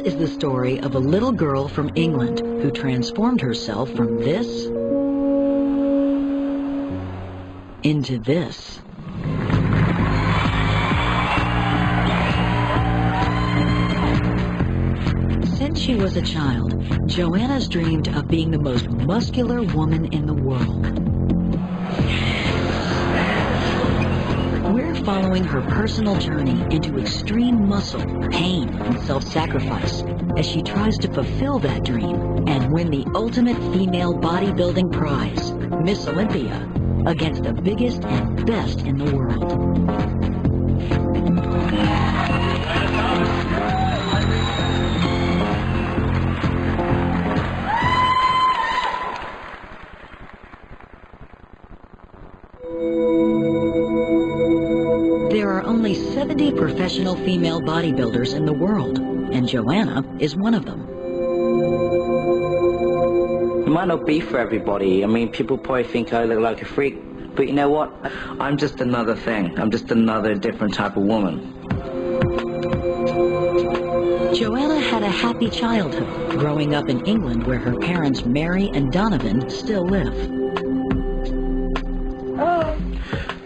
is the story of a little girl from England who transformed herself from this into this. Since she was a child, Joanna's dreamed of being the most muscular woman in the world. We're following her personal journey into extreme muscle, pain, and self-sacrifice as she tries to fulfill that dream and win the ultimate female bodybuilding prize, Miss Olympia, against the biggest and best in the world. There are only 70 professional female bodybuilders in the world, and Joanna is one of them. It might not be for everybody. I mean, people probably think I look like a freak, but you know what? I'm just another thing. I'm just another different type of woman. Joanna had a happy childhood, growing up in England where her parents Mary and Donovan still live.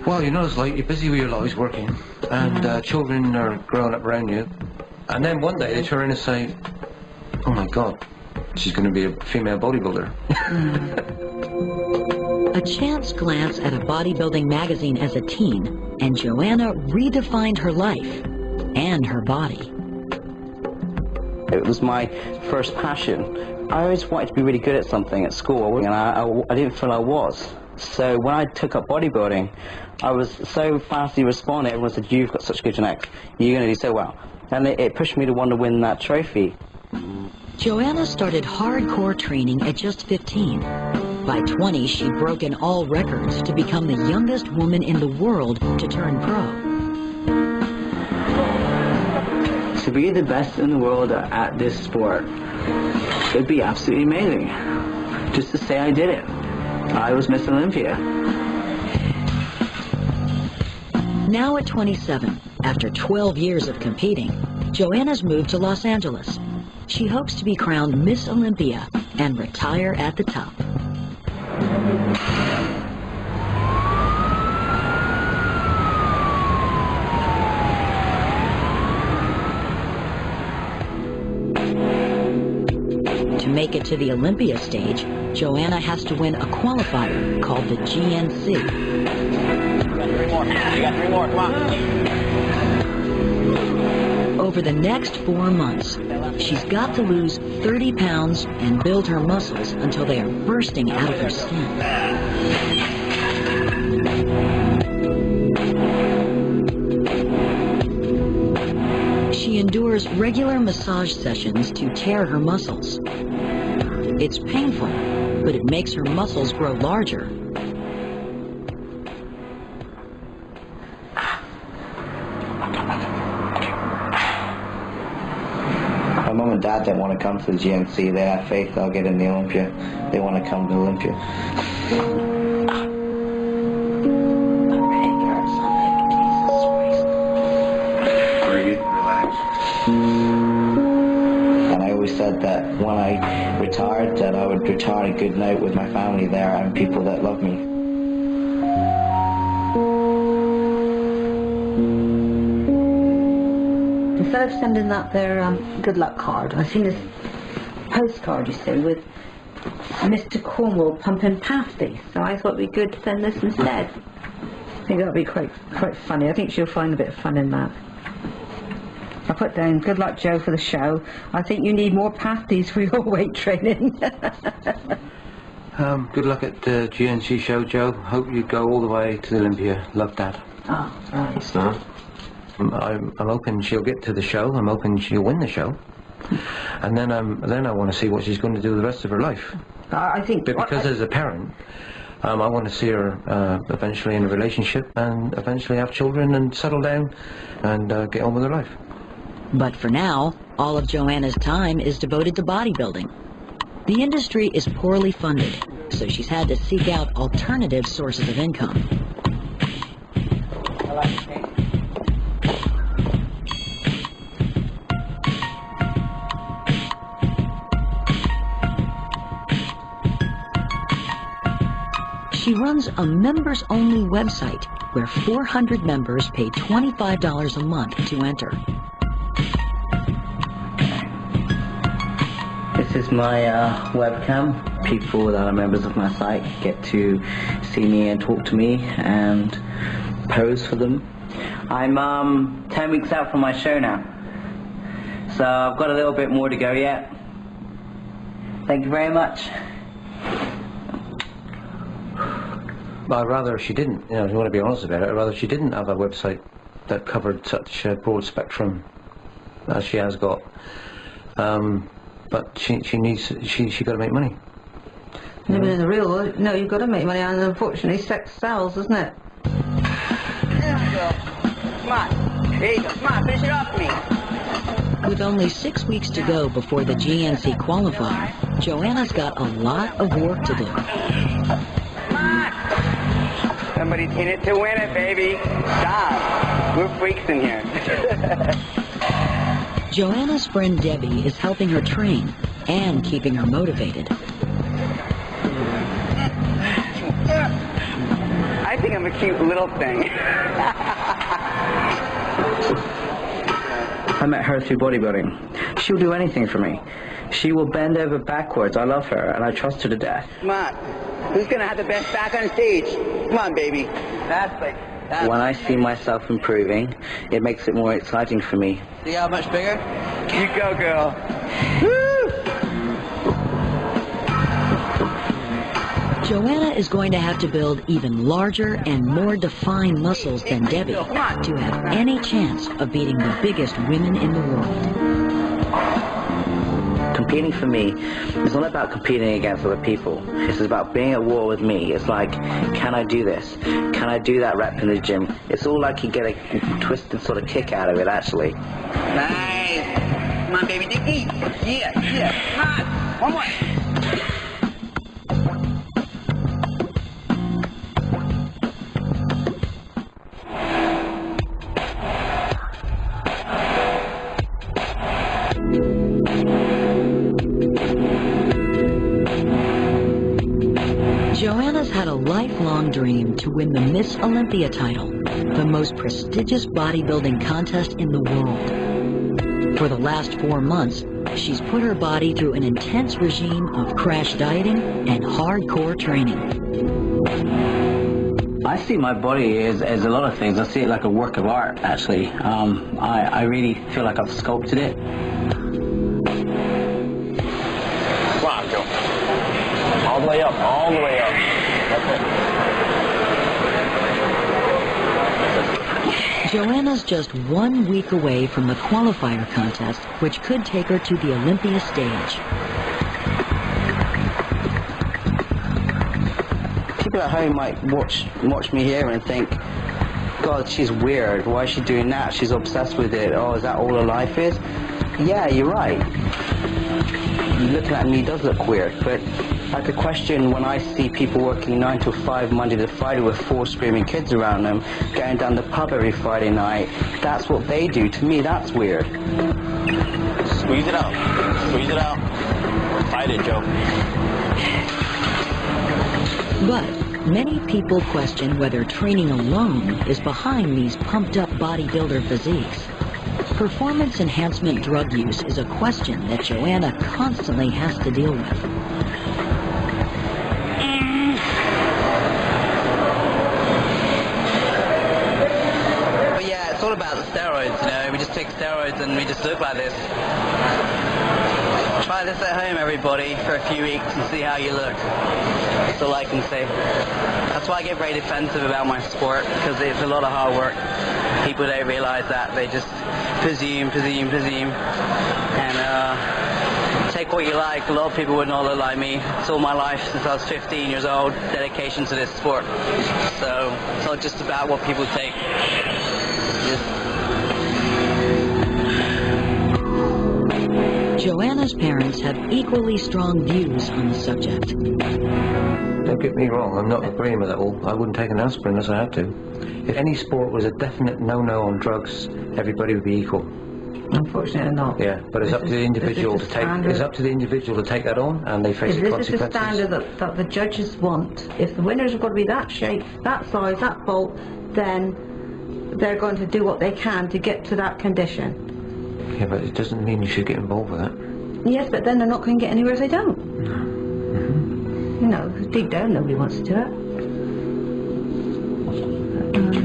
Well, you know, it's like you're busy with your lives working, and children are growing up around you, and then one day they turn around and say, oh my God, she's going to be a female bodybuilder. A chance glance at a bodybuilding magazine as a teen, and Joanna redefined her life and her body. It was my first passion. I always wanted to be really good at something at school, and I didn't feel I was. So when I took up bodybuilding, I was so fastly responding. Everyone said, you've got such good genetics, you're going to do so well. And it pushed me to want to win that trophy. Joanna started hardcore training at just 15. By 20, she'd broken all records to become the youngest woman in the world to turn pro. To be the best in the world at this sport, it'd be absolutely amazing. Just to say I did it. I was Miss Olympia. Now at 27, after 12 years of competing, Joanna's moved to Los Angeles. She hopes to be crowned Miss Olympia and retire at the top. To make it to the Olympia stage, Joanna has to win a qualifier called the GNC. You got three more, come on. Over the next 4 months, she's got to lose 30 pounds and build her muscles until they are bursting out of her skin. She endures regular massage sessions to tear her muscles. It's painful, but it makes her muscles grow larger. My mum and dad don't want to come to the GNC. They have faith I'll get in the Olympia. They want to come to Olympia. Breathe, relax. And I always said that when I retired, that I would retire a good night with my family there and people that love me. Instead of sending that their good luck card, I seen this postcard, you see, with Mr. Cornwall pumping pasties. So I thought it'd be good to send this instead. I think that'll be quite funny. I think she'll find a bit of fun in that. I put down, good luck, Joe, for the show. I think you need more pasties for your weight training. Good luck at the GNC show, Joe. Hope you go all the way to the Olympia. Love, Dad. Oh, right. So, I'm hoping she'll get to the show. I'm hoping she'll win the show. And then I want to see what she's going to do the rest of her life. I think... Because as a parent, I want to see her eventually in a relationship and eventually have children and settle down and get on with her life. But for now, all of Joanna's time is devoted to bodybuilding. The industry is poorly funded, so she's had to seek out alternative sources of income. She runs a members-only website where 400 members pay $25 a month to enter. This is my webcam. People that are members of my site get to see me and talk to me and pose for them. I'm 10 weeks out from my show now, so I've got a little bit more to go yet. Thank you very much. But I'd rather she didn't, you know, if you want to be honest about it, I'd rather she didn't have a website that covered such a broad spectrum as she has got. But she got to make money. No, but in the real world, no, you've got to make money, and unfortunately sex sells, isn't it? There you go. Come on. There you go. Come on, finish it off for me. With only 6 weeks to go before the GNC qualifier, Joanna's got a lot of work to do. Come on. Somebody's in it to win it, baby. Stop. We're freaks in here. Joanna's friend Debbie is helping her train and keeping her motivated. I think I'm a cute little thing. I met her through bodybuilding. She'll do anything for me. She will bend over backwards. I love her, and I trust her to death. Come on. Who's going to have the best back on stage? Come on, baby. That's like... When I see myself improving, it makes it more exciting for me. See how much bigger? You go, girl. Woo! Joanna is going to have to build even larger and more defined muscles than Debbie to have any chance of beating the biggest women in the world. Competing for me is not about competing against other people. It's about being at war with me. It's like, can I do this? Can I do that rep in the gym? It's all like you get a twisted sort of kick out of it, actually. Nice. Come on, baby. Dig deep. Yeah. Come on. One more. Joanna's had a lifelong dream to win the Miss Olympia title, the most prestigious bodybuilding contest in the world. For the last 4 months, she's put her body through an intense regime of crash dieting and hardcore training. I see my body as a lot of things. I see it like a work of art, actually. I really feel like I've sculpted it. Come on, Joe. All the way up, all the way up. That's it. Joanna's just 1 week away from the qualifier contest, which could take her to the Olympia stage. People at home might watch me here and think, God, she's weird. Why is she doing that? She's obsessed with it. Oh, is that all her life is? Yeah, you're right. Looking at me does look weird, but like a question when I see people working 9 to 5 Monday to Friday with 4 screaming kids around them, going down the pub every Friday night, that's what they do. To me, that's weird. Squeeze it out. Squeeze it out. Fight it, Joe. But many people question whether training alone is behind these pumped-up bodybuilder physiques. Performance enhancement drug use is a question that Joanna constantly has to deal with. But yeah, it's all about the steroids, you know. We just take steroids and we just look like this. Try this at home, everybody, for a few weeks and see how you look. That's all I can say. That's why I get very defensive about my sport, because it's a lot of hard work. People don't realize that. They just presume, and take what you like. A lot of people would not look like me. It's all my life since I was 15 years old, dedication to this sport. So it's not just about what people take. Joanna's parents have equally strong views on the subject. Don't get me wrong, I'm not agreeing with it all. I wouldn't take an aspirin unless I had to. If any sport was a definite no-no on drugs, everybody would be equal. Unfortunately not. Yeah, but it's up to the individual to take. It's up to the individual to take that on, and they face the consequences. If this is the standard that the judges want, if the winners are going to be that shape, that size, that bulk, then they're going to do what they can to get to that condition. Yeah, but it doesn't mean you should get involved with that. Yes, but then they're not going to get anywhere if they don't. You know, deep down nobody wants to do it.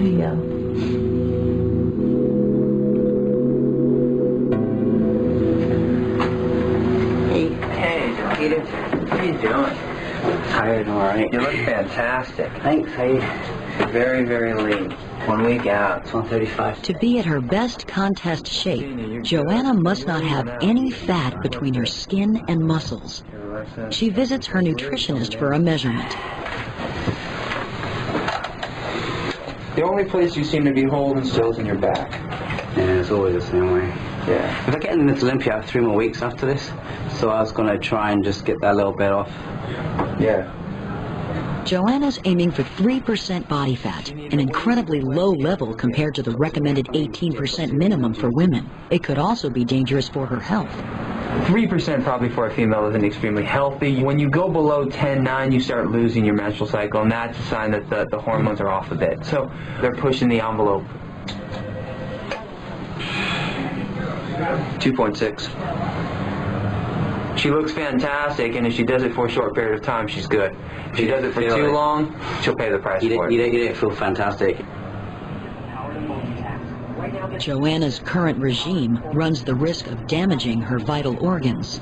Yeah. Hey, Peter. How you doing? Tired, alright. You look fantastic. Thanks, how you? Very, very lean. 1 week out. It's 135. To be at her best contest shape, Joanna must not have any fat between her skin and muscles. She visits her nutritionist for a measurement. The only place you seem to be holding still is in your back. Yeah, it's always the same way. Yeah. If I get in Miss Olympia, I have 3 more weeks after this, so I was going to try and just get that little bit off. Yeah. Joanna's aiming for 3% body fat, an incredibly low level compared to the recommended 18% minimum for women. It could also be dangerous for her health. 3% probably for a female isn't extremely healthy. When you go below 10.9, you start losing your menstrual cycle, and that's a sign that the hormones are off a bit. So they're pushing the envelope. 2.6. She looks fantastic, and if she does it for a short period of time, she's good. If she does it for too long, she'll pay the price for it. You don't feel fantastic. Joanna's current regime runs the risk of damaging her vital organs.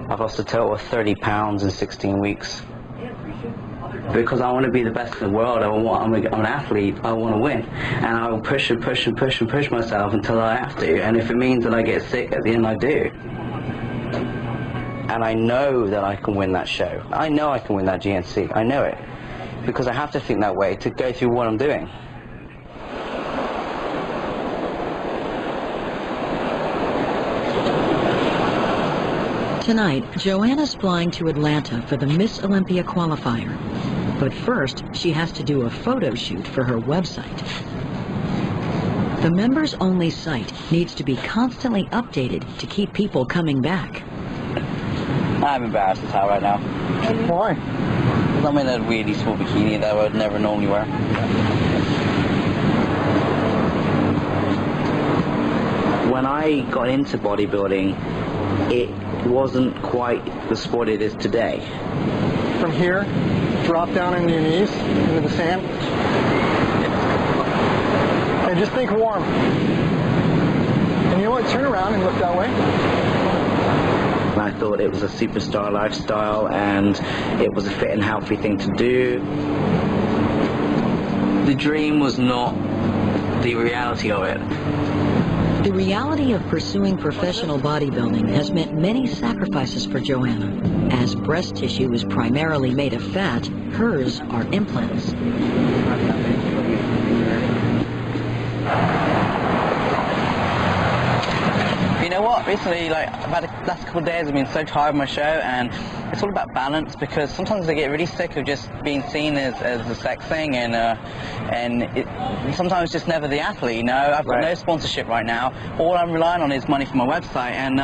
I've lost a total of 30 pounds in 16 weeks. Because I want to be the best in the world. I'm an athlete. I want to win. And I will push and push and push and push myself until I have to. And if it means that I get sick at the end, I do. And I know that I can win that show. I know I can win that GNC. I know it. Because I have to think that way to go through what I'm doing. Tonight, Joanna's flying to Atlanta for the Miss Olympia qualifier. But first, she has to do a photo shoot for her website. The members-only site needs to be constantly updated to keep people coming back. I'm embarrassed as hell right now. Why? Because I'm in a really small bikini that I would never normally wear. When I got into bodybuilding, it wasn't quite the sport it is today. From here, drop down on your knees into the sand. And just think warm. And you know what? Turn around and look that way. I thought it was a superstar lifestyle and it was a fit and healthy thing to do. The dream was not the reality of it. The reality of pursuing professional bodybuilding has meant many sacrifices for Joanna. As breast tissue is primarily made of fat, hers are implants. You know what? Recently, like, I've had the last couple of days, I've been so tired of my show, and it's all about balance, because sometimes I get really sick of just being seen as a sex thing, and sometimes just never the athlete, you know? I've got no sponsorship right now. All I'm relying on is money from my website, and,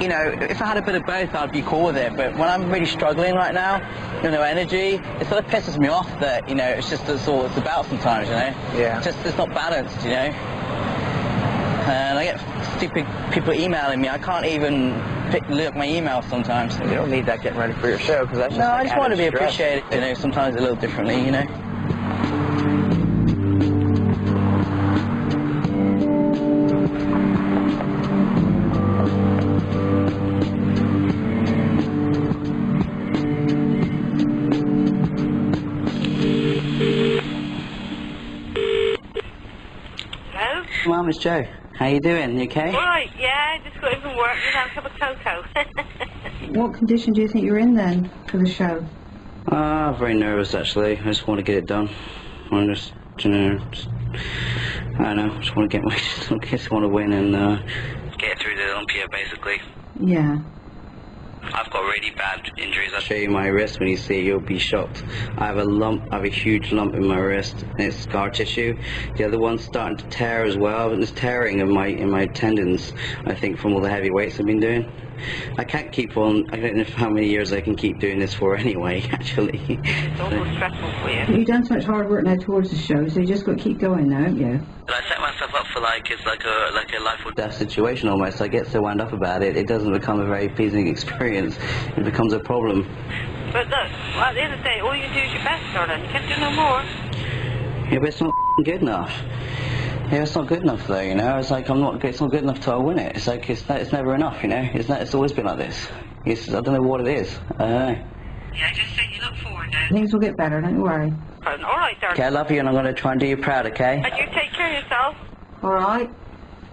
you know, if I had a bit of both, I'd be cool with it, but when I'm really struggling right now, you know, energy, it sort of pisses me off that, you know, it's just that's all it's about sometimes, you know? Yeah. It's not balanced, you know? And I get stupid people emailing me. I can't even look at my emails sometimes. You don't need that getting ready for your show, because that's just No, like I just want to be added stress. appreciated, you know, sometimes a little differently, you know. Hello? Mum, it's Joe. How you doing? You okay? Right, yeah, just got in from work and had a cup of cocoa. What condition do you think you're in then for the show? Very nervous actually. I just want to get it done. I just, you know, I don't know. Just want to get my, just want to win and get through the Olympia basically. Yeah. I've got really bad injuries. I'll show you my wrist. When you see it, you'll be shocked. I have a lump, I have a huge lump in my wrist, and it's scar tissue. The other one's starting to tear as well, and there's tearing in my tendons, I think, from all the heavy weights I've been doing. I can't keep on, I don't know how many years I can keep doing this for anyway, actually. It's almost stressful for you. You've done so much hard work now towards the show, so you just got to keep going now, haven't you? I set myself up for it's like a life or death situation almost. I get so wound up about it, it doesn't become a very pleasing experience. It becomes a problem. But look, at the end of the day, all you can do is your best, darling. You can't do no more. Yeah, but it's not good enough. Yeah, it's not good enough though, you know. It's like it's not good enough till I win it. It's like it's never enough, you know. It's always been like this. I don't know what it is. I don't know. Yeah, just say you look forward now. Things will get better, don't you worry. All right, darling. Okay, I love you, and I'm going to try and do you proud, okay? And you take care of yourself. All right.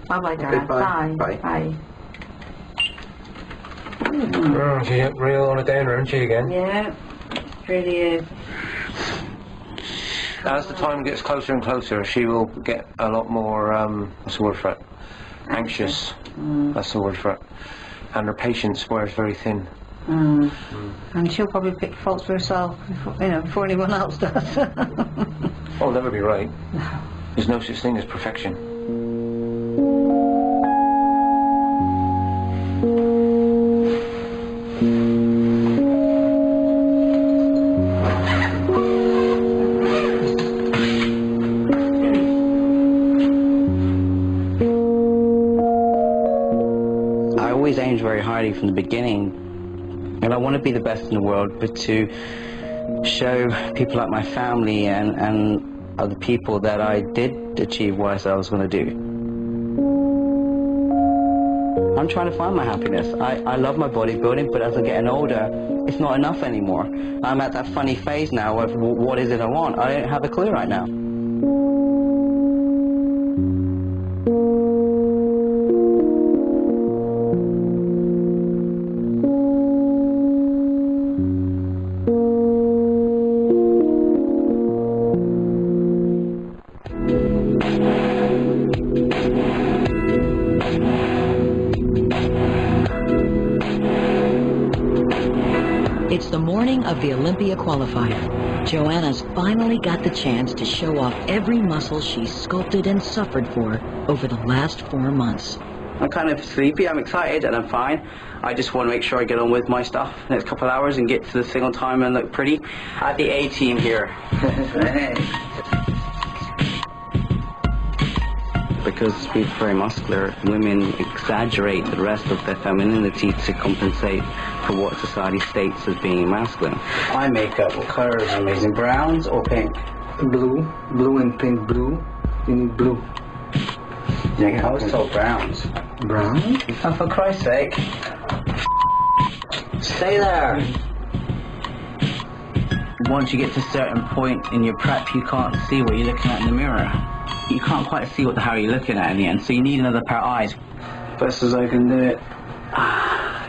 Bye-bye, darling. Bye. Bye. Bye. Oh, she's real on a downer, isn't she, again? Yeah, it really is. As the time gets closer and closer, she will get a lot more, what's the word for it? Anxious. That's the word for it. And her patience wears very thin. And she'll probably pick faults for herself, before anyone else does. I'll never be right. There's no such thing as perfection. I always aimed very highly from the beginning. And I want to be the best in the world, but to show people like my family and other people that I did achieve what I said I was going to do. I'm trying to find my happiness. I love my bodybuilding, but as I'm getting older, it's not enough anymore. I'm at that funny phase now of what is it I want. I don't have a clue right now. It's the morning of the Olympia qualifier. Joanna's finally got the chance to show off every muscle she's sculpted and suffered for over the last 4 months. I'm kind of sleepy, I'm excited, and I'm fine. I just want to make sure I get on with my stuff in the next couple of hours and get to the single time and look pretty. I have the A team here. Because we're very muscular, women exaggerate the rest of their femininity to compensate for what society states as being masculine. Eye makeup, what color is amazing? Browns or pink? Blue and pink. Blue. You need blue. Yeah, I was told browns. Brown? Oh, for Christ's sake. Stay there. Once you get to a certain point in your prep, you can't see what you're looking at in the mirror. You can't quite see what the hell you're looking at in the end, so you need another pair of eyes. Best as I can do it.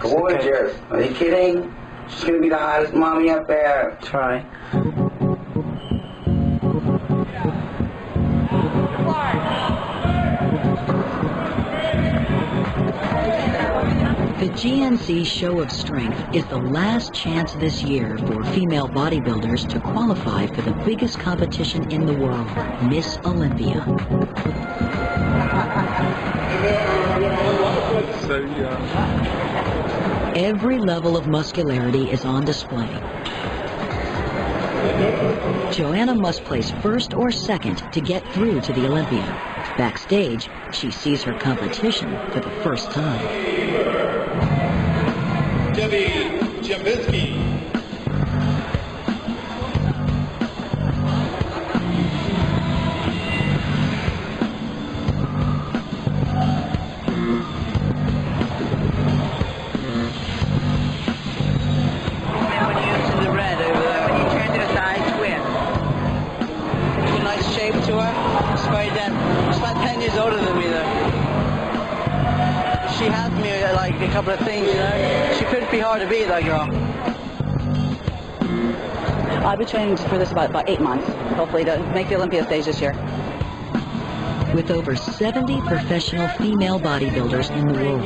Gorgeous. Are you kidding? She's gonna be the hottest mommy up there. Try. The GNC Show of Strength is the last chance this year for female bodybuilders to qualify for the biggest competition in the world, Miss Olympia. Every level of muscularity is on display. Joanna must place first or second to get through to the Olympia. Backstage, she sees her competition for the first time. Debbie Jambinski. She has me like a couple of things, you know. She could be hard to beat, that girl. I've been training for this about 8 months, hopefully to make the Olympia stage this year. With over 70 professional female bodybuilders in the world,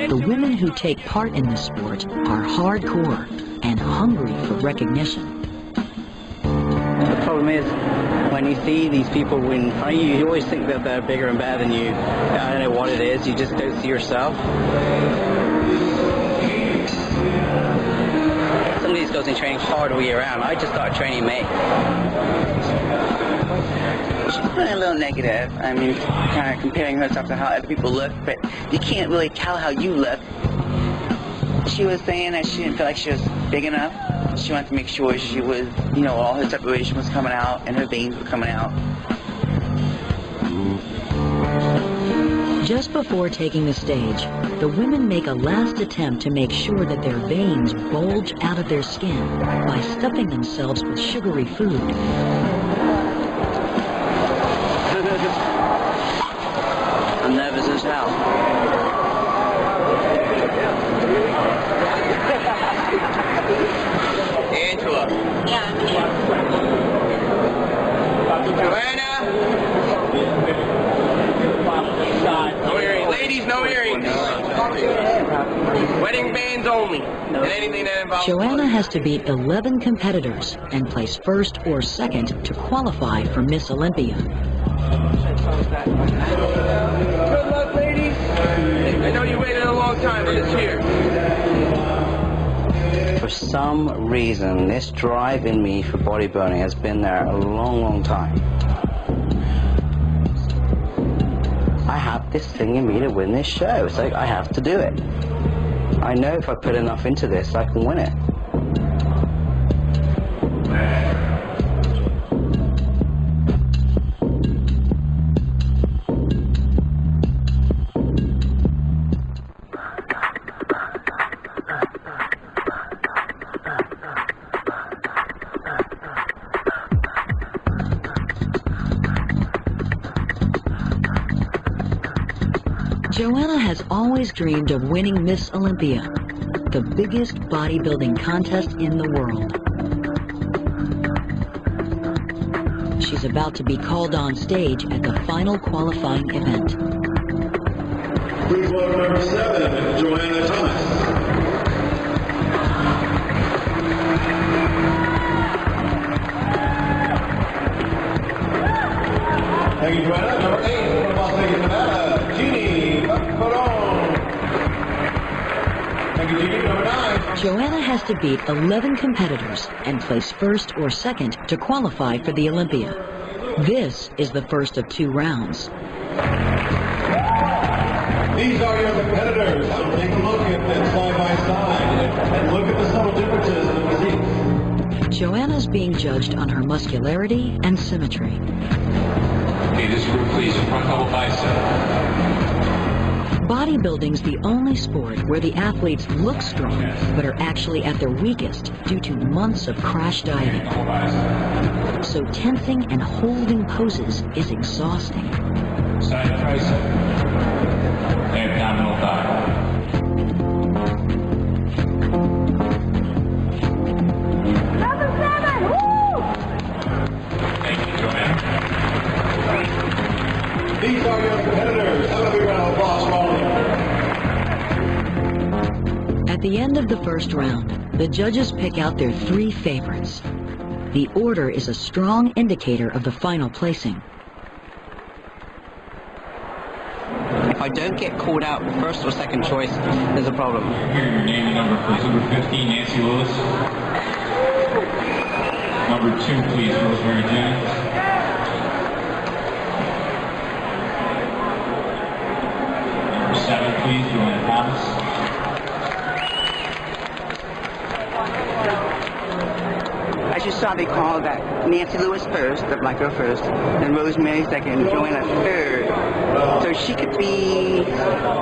the women who take part in this sport are hardcore and hungry for recognition. The problem is, when you see these people win, you always think that they're bigger and better than you. I don't know what it is, you just don't see yourself. Some of these girls are training hard all year round. I just started training in May. She's feeling a little negative. I mean, kind of comparing herself to how other people look, but you can't really tell how you look. She was saying that she didn't feel like she was big enough. She wanted to make sure she was, you know, all her separation was coming out and her veins were coming out. Just before taking the stage, the women make a last attempt to make sure that their veins bulge out of their skin by stuffing themselves with sugary food. I'm nervous as hell. Angela. Yeah, I'm here. Joanna. No earrings. Ladies, no earrings. Wedding bands only. And anything that involves... Joanna has to beat 11 competitors and place first or second to qualify for Miss Olympia. Good luck, ladies. I know you waited a long time, but it's here. For some reason, this drive in me for bodybuilding has been there a long, long time. I have this thing in me to win this show, so I have to do it. I know if I put enough into this, I can win it. Joanna has always dreamed of winning Miss Olympia, the biggest bodybuilding contest in the world. She's about to be called on stage at the final qualifying event. Group vote number 7, Joanna Thomas. Thank you, Joanna. Number 8, Cornwall, Nevada. Joanna has to beat 11 competitors and place first or second to qualify for the Olympia. This is the first of 2 rounds. These are your competitors. Take a look at them side by side and look at the subtle differences in the physiques. Joanna's being judged on her muscularity and symmetry. Okay, this group, please, front double bicep. Bodybuilding's the only sport where the athletes look strong, but are actually at their weakest due to months of crash dieting. So tensing and holding poses is exhausting. Side tricep. Abdominal thigh. Number 7, woo! Thank you, Joanna. These are your competitors. Have a big round of applause for all of them. At the end of the first round, the judges pick out their 3 favorites. The order is a strong indicator of the final placing. If I don't get called out first or second choice, there's a problem. Here, your name and number, please. Number 15, Nancy Lewis. Number 2, please, Rosemary James. Number 7, please, Joanna Thomas. I just saw they called that Nancy Lewis first, the black girl first, then Rosemary second, Joanna third. So she could be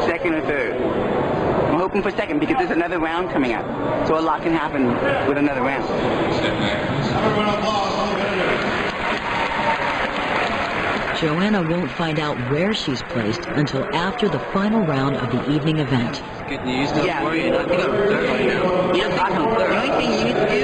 second or third. I'm hoping for second because there's another round coming up. So a lot can happen with another round. Joanna won't find out where she's placed until after the final round of the evening event. Good news, don't worry, I think I'm third right now. Yes, I'm third. The only thing you need to do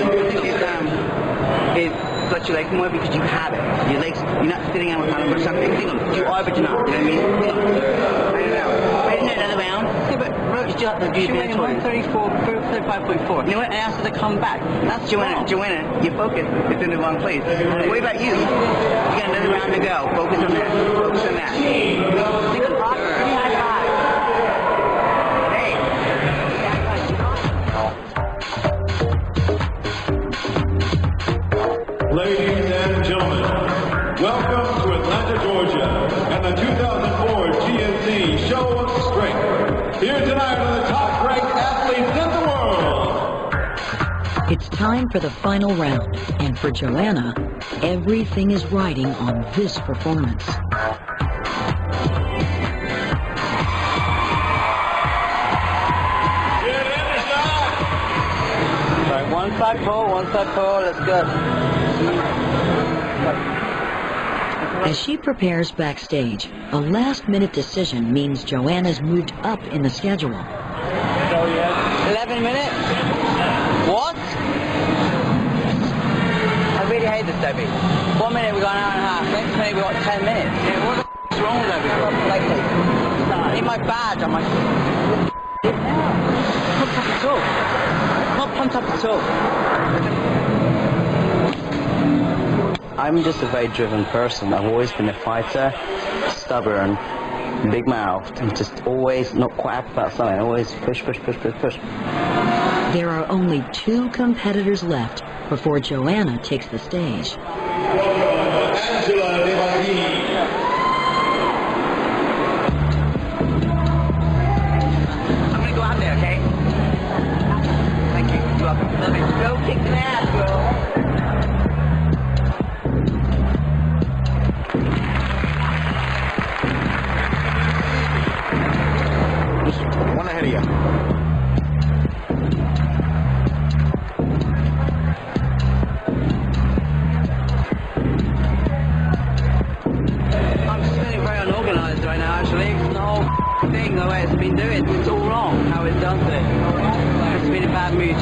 is put stretch your legs more because you have it. Your legs, you're not sitting out kind of much something. You are, but you're not. You know what I mean? I don't know. Wait another round. Yeah, but Roach, you have to do your 134, 35.4. You know what? And ask her to come back. That's Joanna. Joanna, your focus is in the wrong place. What about you? You got another round to go. Focus on that. Focus on that. Think of hot. High five. Ladies and gentlemen, welcome to Atlanta, Georgia, and the 2004 GNC Show of Strength. Here tonight are the top-ranked athletes in the world. It's time for the final round, and for Joanna, everything is riding on this performance. Right, one side pull, let's go. As she prepares backstage, a last-minute decision means Joanna's moved up in the schedule. 11 minutes? What? I really hate this, Debbie. 1 minute we got an hour and a half, next minute we got 10 minutes. Yeah, what the f*** is wrong with everything? Like, I need my badge, I'm like... Not pumped up at all. Not pumped up at all. I'm just a very driven person. I've always been a fighter, stubborn, big-mouthed, and just always not quite happy about something. Always push. There are only 2 competitors left before Joanna takes the stage. I'm gonna go out there, okay? Thank you. You're welcome. Love it. Go kick some ass, girl. One ahead of you. I'm just feeling very unorganized right now, actually. The whole thing, the way it's been doing, it's all wrong, how it's done it. It's been a bad mood.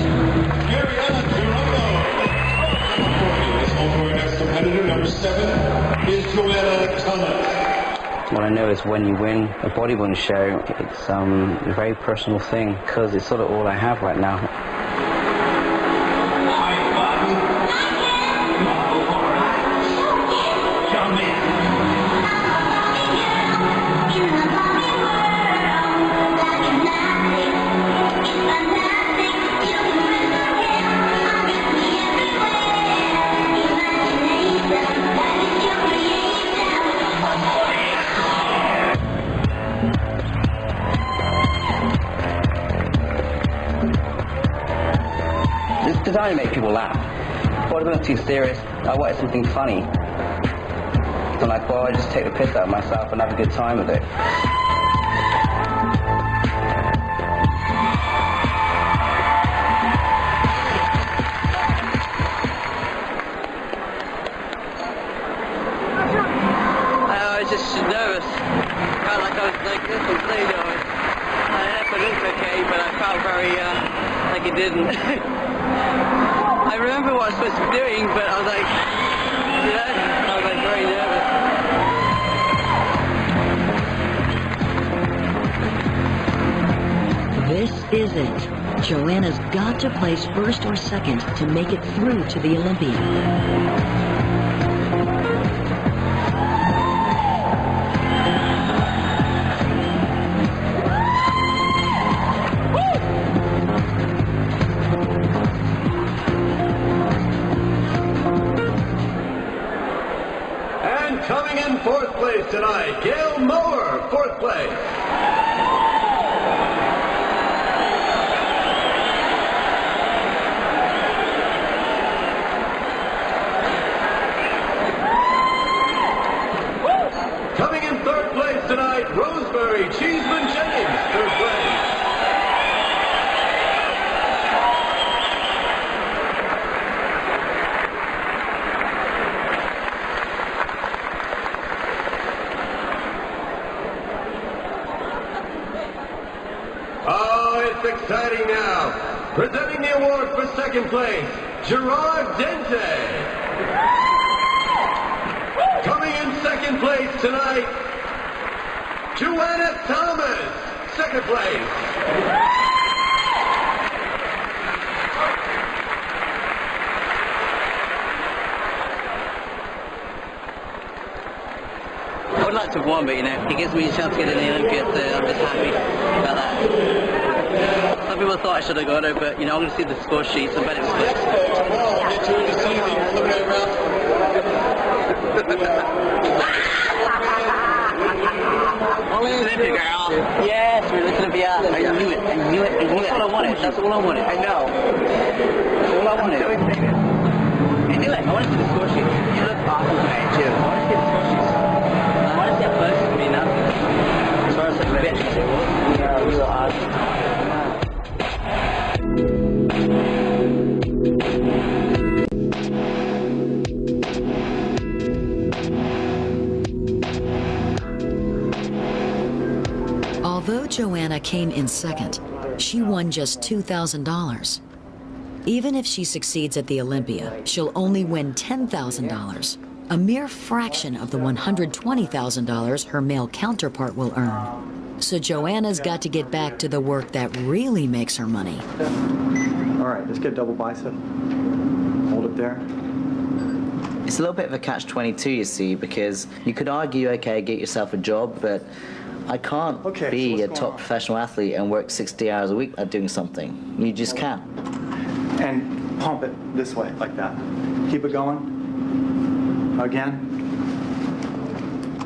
Our next competitor, number 7, is Joanna Thomas. What I know is when you win a bodybuilding show, it's a very personal thing, because it's sort of all I have right now. It's designed to make people laugh. Bodybuilding's too serious. I wanted something funny. So I'm like, well, I just take the piss out of myself and have a good time with it. I was just nervous. Felt like I was like this on stage. I thought it looked okay, but I felt very like it didn't. I remember what I was supposed to be doing, but I was like, you know, I was like very nervous. This is it. Joanna's got to place first or second to make it through to the Olympiad. Coming in 4th place tonight, Gail Mower, 4th place. Coming in 3rd place tonight, Rosemary Cheeseman Jennings, 3rd place. It's exciting now. Presenting the award for 2nd place, Gerard Dente. Second place tonight, Joanna Thomas. Second place. I would like to have won, but you know, it gives me a chance to get in the Olympics, so I'm just happy about that. Some people thought I should have got it, but you know, I'm going to see the score sheets. I bet it was close. Did you see the preliminary round? Olympic girl. Yes, we're looking at the I knew it. I knew it. That's all I wanted. That's all I wanted. I know. That's all I wanted. I knew it. I want to see the score sheet. You look awesome tonight, too. I want to see the score sheets. I want to see how close it's been now. As far as like a bitch. Yeah, you look awesome. Although Joanna came in second, she won just $2,000. Even if she succeeds at the Olympia, she'll only win $10,000, a mere fraction of the $120,000 her male counterpart will earn. So Joanna's got to get back to the work that really makes her money. All right, let's get double bicep. Hold it there. It's a little bit of a catch-22, you see, because you could argue, okay, get yourself a job, but I can't be a top professional athlete and work 60 hours a week at doing something. You just can't. And pump it this way, like that. Keep it going. Again.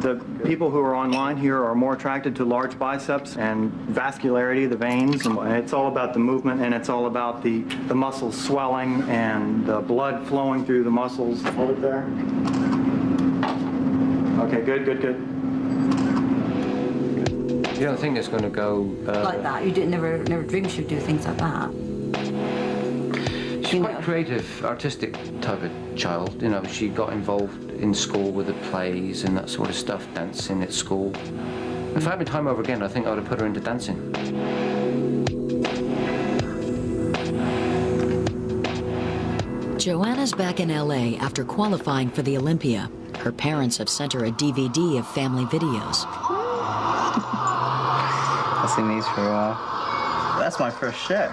The people who are online here are more attracted to large biceps and vascularity, the veins. And it's all about the movement, and it's all about the muscles swelling and the blood flowing through the muscles. Hold it there. Okay, good, good, good. You don't think it's going to go... like that? You never dreamed she'd do things like that? She's quite creative, artistic type of child. You know, she got involved in school with the plays and that sort of stuff, dancing at school. If I had my time over again, I think I would have put her into dancing. Joanna's back in LA after qualifying for the Olympia. Her parents have sent her a DVD of family videos. I've seen these for a while. That's my first show.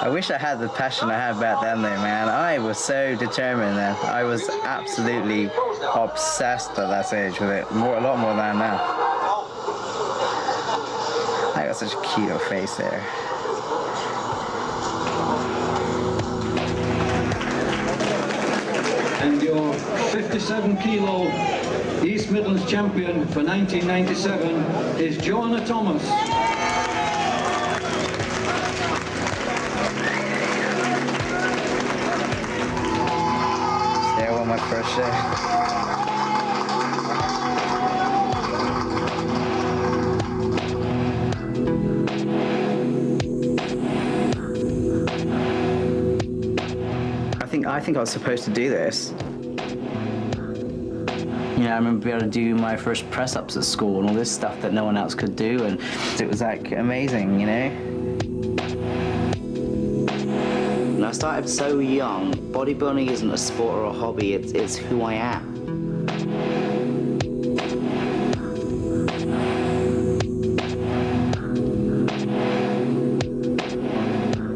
I wish I had the passion I had back then though, man. I was so determined then. I was absolutely obsessed at that age with it. A lot more than now. I got such a cute little face there. And your 57 kilo East Midlands champion for 1997 is Joanna Thomas. There won my first show. I think I was supposed to do this. Yeah, I remember being able to do my first press-ups at school and all this stuff that no one else could do, and it was like amazing, you know? And I started so young. Bodybuilding isn't a sport or a hobby, it's who I am.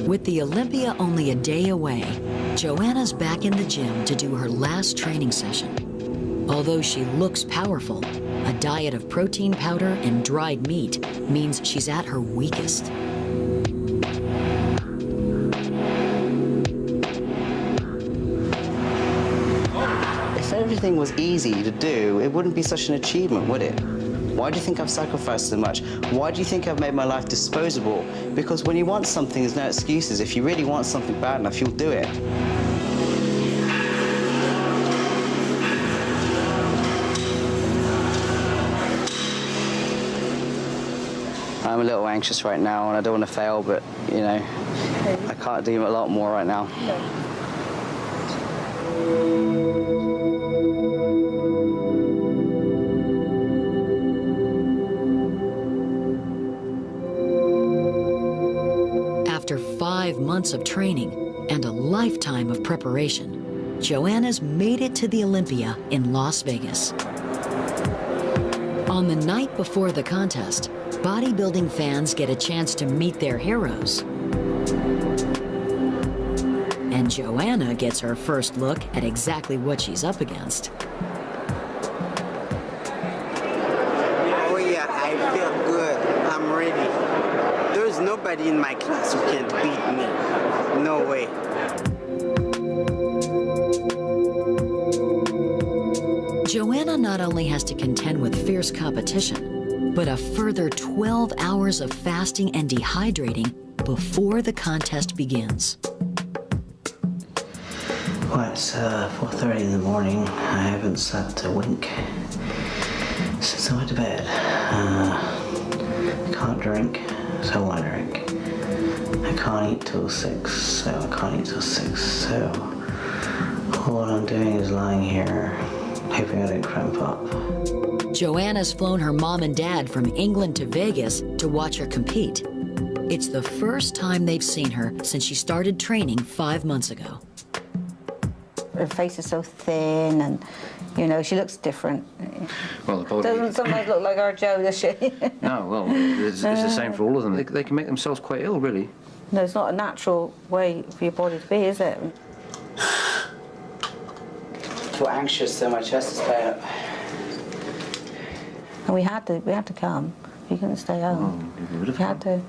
With the Olympia only a day away, Joanna's back in the gym to do her last training session. Although she looks powerful, a diet of protein powder and dried meat means she's at her weakest. If everything was easy to do, it wouldn't be such an achievement, would it? Why do you think I've sacrificed so much? Why do you think I've made my life disposable? Because when you want something, there's no excuses. If you really want something bad enough, you'll do it. I'm a little anxious right now, and I don't want to fail, but, you know, I can't do a lot more right now. After 5 months of training, and a lifetime of preparation, Joanna's made it to the Olympia in Las Vegas. On the night before the contest, bodybuilding fans get a chance to meet their heroes. And Joanna gets her first look at exactly what she's up against. Oh yeah, I feel good. I'm ready. There's nobody in my class who can beat me. No way. Joanna not only has to contend with fierce competition, but a further 12 hours of fasting and dehydrating before the contest begins. Well, it's 4:30 in the morning. I haven't slept a wink since I went to bed. I can't drink, so I won't drink. I can't eat till 6, so I can't eat till 6. So all I'm doing is lying here, hoping I don't cramp up. Joanna's flown her mom and dad from England to Vegas to watch her compete. It's the first time they've seen her since she started training 5 months ago. Her face is so thin, and you know, she looks different. Well, the body Doesn't sometimes look like our Jo, does she? No, well, it's the same for all of them. They can make themselves quite ill, really. No, it's not a natural way for your body to be, is it? I feel anxious, so my chest is tight up. And we had to come. You couldn't stay home. Oh, we had to.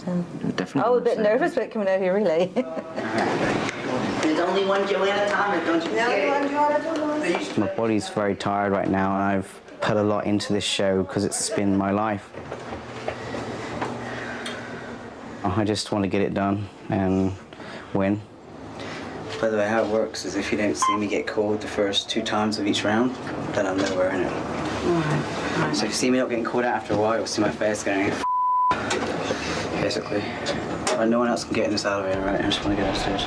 So. Definitely. I was a bit nervous about coming out here, really. There's only one Joanna Thomas, don't you forget it. My body's very tired right now, and I've put a lot into this show because it's been my life. I just want to get it done and win. By the way, how it works is if you don't see me get called the first 2 times of each round, then I'm nowhere in it. Right. So if you see me not getting called out after a while, you'll see my face going, basically. But no one else can get in this elevator, right? I just want to get upstairs.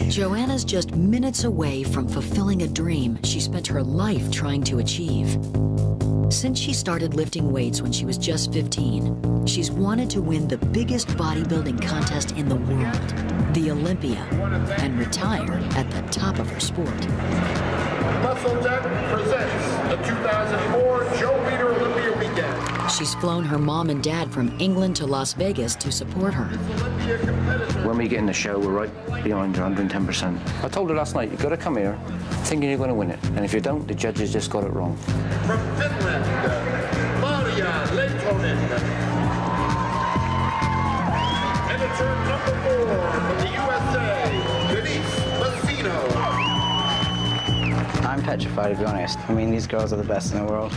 Joanna's just minutes away from fulfilling a dream she spent her life trying to achieve. Since she started lifting weights when she was just 15, she's wanted to win the biggest bodybuilding contest in the world, the Olympia, and retire at the top of her sport. Muscle Tech presents the 2004 Joe Beater Olympia Weekend. She's flown her mom and dad from England to Las Vegas to support her. When we get in the show, we're right behind her, 110%. I told her last night, you've got to come here thinking you're going to win it. And if you don't, the judges just got it wrong. From Finland, Maria Leitonen. Editor number 4 from the USA, Denise Massino. I'm petrified, to be honest. I mean, these girls are the best in the world.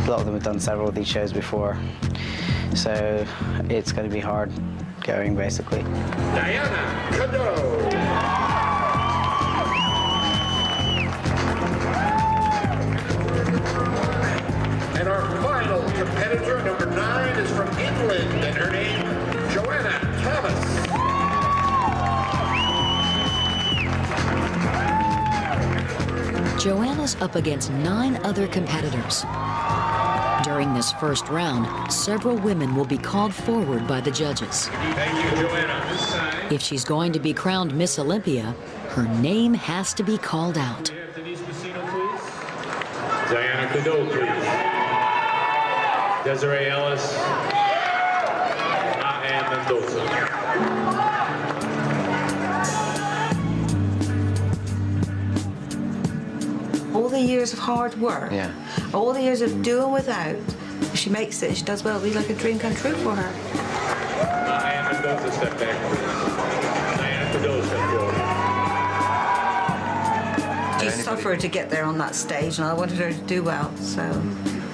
A lot of them have done several of these shows before. So it's going to be hard going, basically. Diana Cadeau. And our final competitor, number 9, is from England, and her name, Joanna Thomas. Joanna's up against 9 other competitors. During this first round, several women will be called forward by the judges. Thank you, Joanna. If she's going to be crowned Miss Olympia, her name has to be called out. Denise Massino, please. Diana Cadeau, please. Desiree Ellis. Ann Mendoza. All the years of hard work, all the years of doing without, if she makes it, she does well, it'll be like a dream come true for her. Ann Mendoza, step back, please. Diana Cadeau, step forward. She suffered to get there on that stage, and I wanted her to do well, so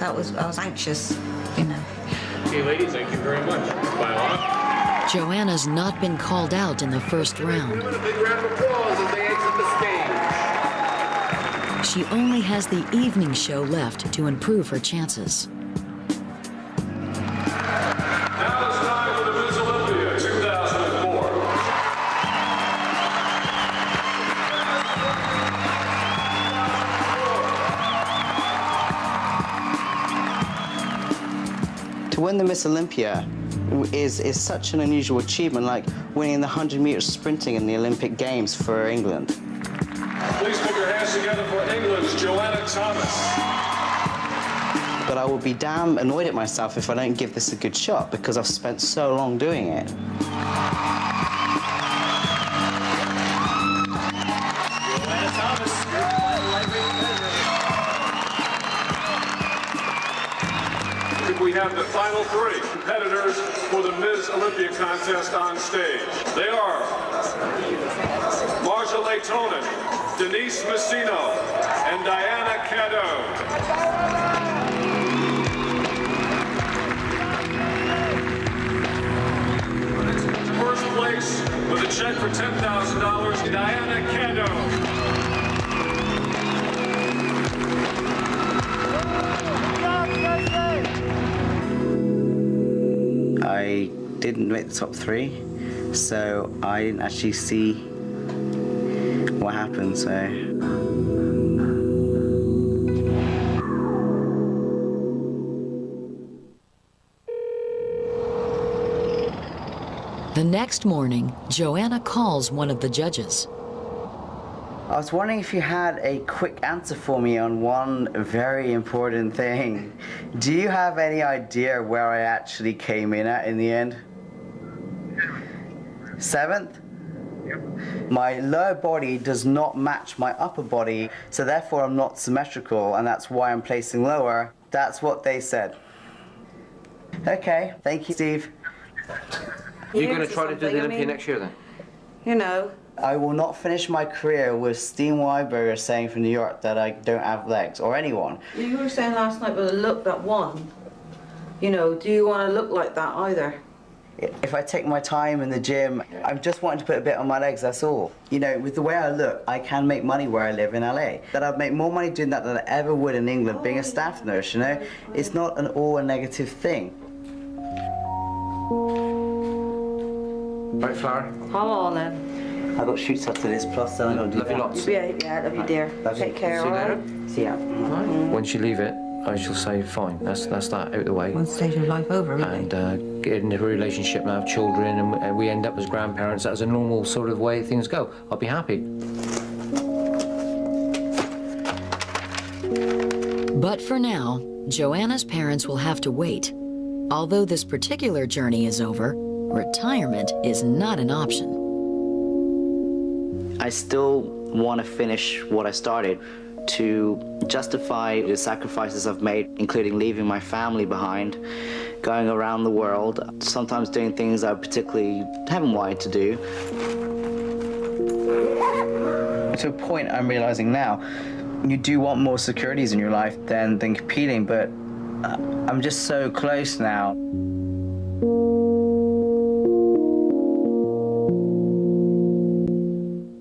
I was anxious, you know. Okay, ladies, thank you very much. File on. Joanna's not been called out in the first round. A big round of applause as they exit the stage. She only has the evening show left to improve her chances. Now it's time for the Miss Olympia 2004. To win the Miss Olympia is such an unusual achievement, like winning the 100 meters sprinting in the Olympic Games for England. Please put your hands together for England's Joanna Thomas. But I will be damn annoyed at myself if I don't give this a good shot, because I've spent so long doing it. Joanna Thomas, your final lightweight competitor. Could we have the final three competitors for the Ms. Olympia contest on stage? They are Marcia Laytonen, Denise Messino, and Diana Caddo. First place with a check for $10,000, Diana Caddo. I didn't make the top 3, so I didn't actually see what happened, so... The next morning, Joanna calls one of the judges. I was wondering if you had a quick answer for me on one very important thing. Do you have any idea where I actually came in at in the end? 7th? My lower body does not match my upper body, so therefore I'm not symmetrical, and that's why I'm placing lower. That's what they said. Okay, thank you, Steve. You're going to try to do the Olympia next year then? You know. I will not finish my career with Steen Weiberger saying from New York that I don't have legs, or anyone. You were saying last night with a look that won. You know, do you want to look like that either? If I take my time in the gym, I'm just wanting to put a bit on my legs, that's all. You know, with the way I look, I can make money where I live in LA. That I'd make more money doing that than I ever would in England being a staff nurse, you know? It's not an all a negative thing. Right, Flower? Come on then. I got shoots after this, plus then I got to do Love you lots. Yeah, love you, dear. Take care, See you alright? later. See ya. Once you leave it, I shall say, fine, that's that out of the way. One stage of life over, really. And get into a relationship and have children, and we end up as grandparents. That's a normal sort of way things go. I'll be happy. But for now, Joanna's parents will have to wait. Although this particular journey is over, retirement is not an option. I still want to finish what I started, to justify the sacrifices I've made, including leaving my family behind, going around the world, sometimes doing things I particularly haven't wanted to do. To a point I'm realizing now, you do want more securities in your life than competing, but I'm just so close now.